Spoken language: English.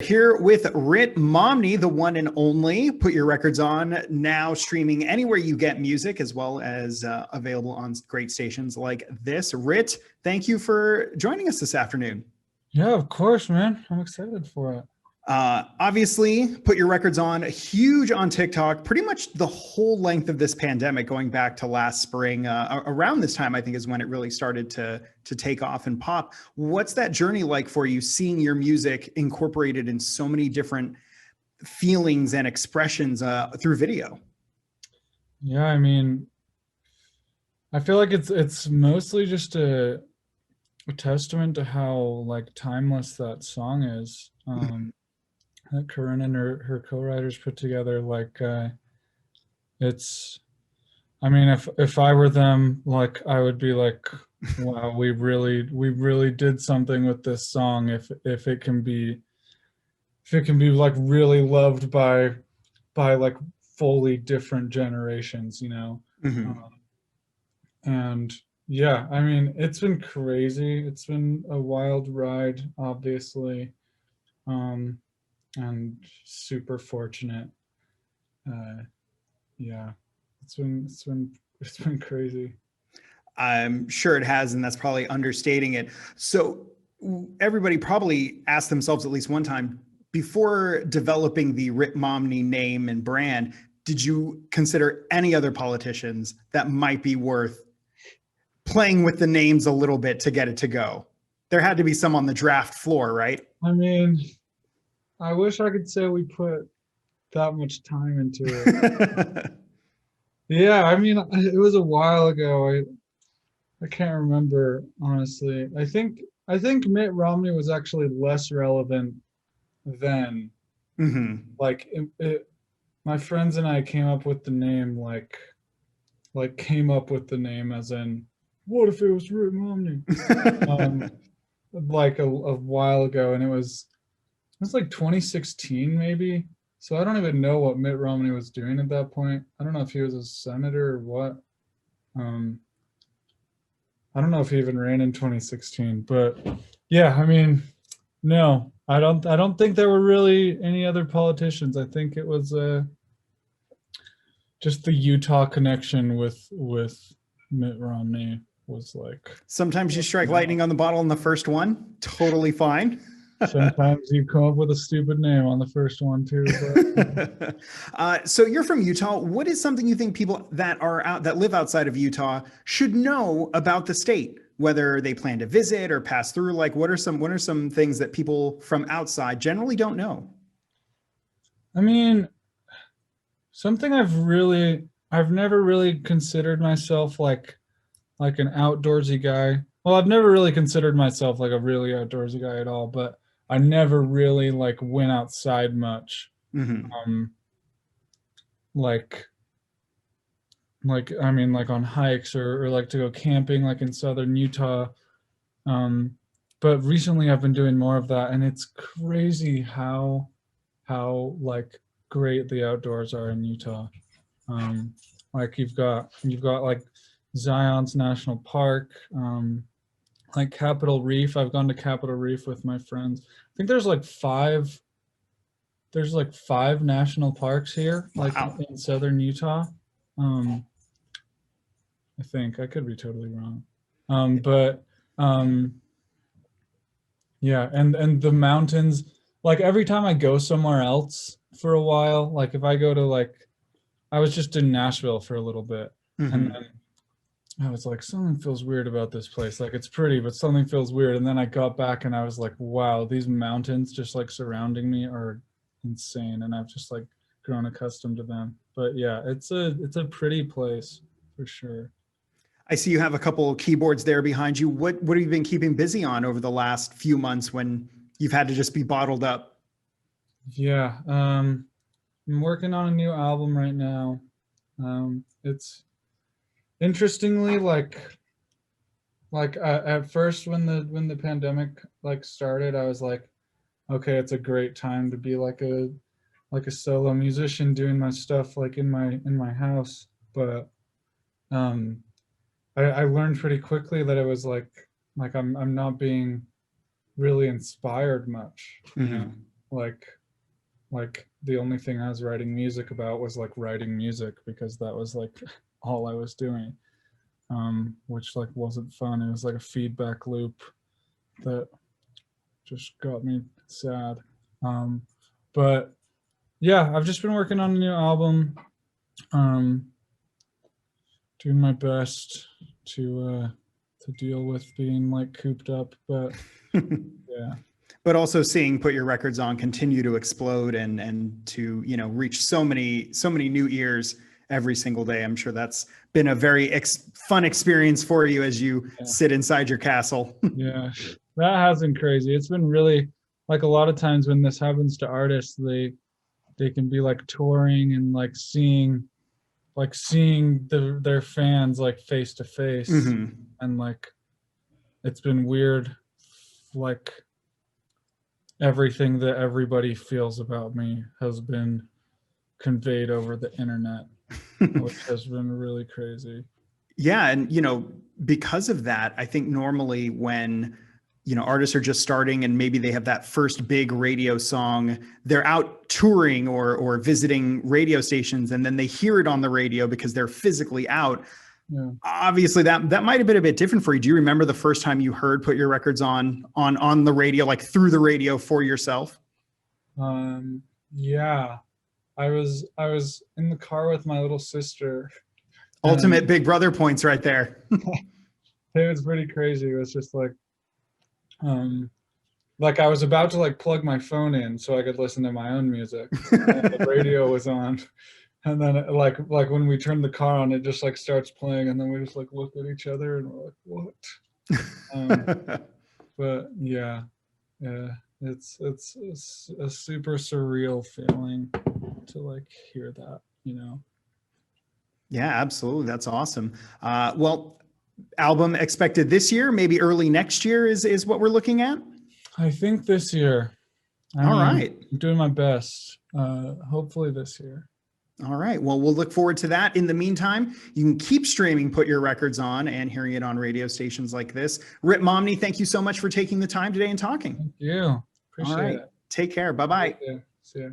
Here with Ritt Momney, the one and only. Put Your Records On, now streaming anywhere you get music, as well as available on great stations like this. Ritt, thank you for joining us this afternoon. Yeah, of course, man. I'm excited for it. Obviously, Put Your Records On, huge on TikTok, pretty much the whole length of this pandemic, going back to last spring. Around this time, I think, is when it really started to take off and pop. What's that journey like for you, seeing your music incorporated in so many different feelings and expressions through video? Yeah, I mean, I feel like it's mostly just a testament to how like timeless that song is. That Corinne and her co-writers put together. It's. I mean, if I were them, like I would be like, wow, we really did something with this song. If it can be like really loved by like fully different generations, you know. Mm-hmm. Um, and yeah, I mean, it's been crazy. It's been a wild ride, obviously, um, and super fortunate. Uh, yeah, it's been crazy. I'm sure it has, and that's probably understating it. So everybody probably asked themselves at least one time before developing the Ritt Momney name and brand, did you consider any other politicians that might be worth playing with the names a little bit to get it to go? There had to be some on the draft floor, right? I mean, I wish I could say we put that much time into it. Yeah, I mean, it was a while ago. I can't remember honestly. I think Mitt Romney was actually less relevant then. Mm-hmm. My friends and I came up with the name came up with the name as in what if it was Ritt Momney? Um, like a while ago, and it was like 2016 maybe. So I don't even know what Mitt Romney was doing at that point. I don't know if he was a senator or what. Um, I don't know if he even ran in 2016, but yeah, I mean, no, I don't think there were really any other politicians. I think it was just the Utah connection with Mitt Romney was like Sometimes you strike lightning on the bottle in the first one. Totally fine. sometimes you come up with a stupid name on the first one too, but So you're from Utah. What is something you think people that live outside of Utah should know about the state, whether they plan to visit or pass through? Like, what are some things that people from outside generally don't know? I mean, something I've never really considered myself like an outdoorsy guy. Well, I've never really considered myself like a really outdoorsy guy at all, but I never really like went outside much. Mm-hmm. Um like I mean like on hikes or like to go camping like in southern Utah. Um but recently I've been doing more of that, and it's crazy how like great the outdoors are in Utah. Like you've got like Zion's National Park, like Capitol Reef. I've gone to Capitol Reef with my friends. I think there's like five national parks here, like Wow. in southern Utah. Um, I think I could be totally wrong. But um, yeah, and the mountains. Like every time I go somewhere else for a while, like if I go to like I was just in Nashville for a little bit, and Mm-hmm. then I was like, something feels weird about this place. Like it's pretty, but something feels weird. And then I got back and I was like, wow, these mountains just like surrounding me are insane. And I've just like grown accustomed to them. But yeah, it's a pretty place for sure. I see you have a couple keyboards there behind you. What have you been keeping busy on over the last few months when you've had to just be bottled up? Yeah. I'm working on a new album right now. It's interestingly at first when the pandemic like started, I was like, okay, it's a great time to be like a solo musician doing my stuff like in my house. But um I learned pretty quickly that it was like I'm not being really inspired much, you Mm-hmm. know. like the only thing I was writing music about was like writing music, because that was like all I was doing, which like wasn't fun. It was like a feedback loop that just got me sad. But yeah, I've just been working on a new album, um, doing my best to deal with being like cooped up, but yeah. But also seeing Put Your Records On continue to explode and to, you know, reach so many new ears every single day. I'm sure that's been a very fun experience for you as you sit inside your castle. Yeah, that has been crazy. It's been really, like, a lot of times when this happens to artists, they can be like touring and like seeing their fans like face to face, and like it's been weird, like everything that everybody feels about me has been conveyed over the internet, which has been really crazy. Yeah. And, you know, because of that, I think normally when, you know, artists are just starting and maybe they have that first big radio song, they're out touring or visiting radio stations, and then they hear it on the radio because they're physically out. Yeah. Obviously that might have been a bit different for you. Do you remember the first time you heard Put Your Records on the radio, like through the radio for yourself? Yeah. I was in the car with my little sister. Ultimate Big Brother points right there. It was pretty crazy. It was just like I was about to like plug my phone in so I could listen to my own music. And the radio was on. And then like when we turned the car on, it just like starts playing, and then we just like look at each other and we're like, what? But yeah, it's a super surreal feeling to like hear that, you know. Yeah, absolutely. That's awesome. Well, album expected this year, maybe early next year is what we're looking at. I think this year. All right. I'm doing my best. Hopefully this year. All right. Well, we'll look forward to that. In the meantime, you can keep streaming Put Your Records On and hearing it on radio stations like this. Ritt Momney, thank you so much for taking the time today and talking. Thank you. Appreciate it. Take care. Bye-bye. See ya.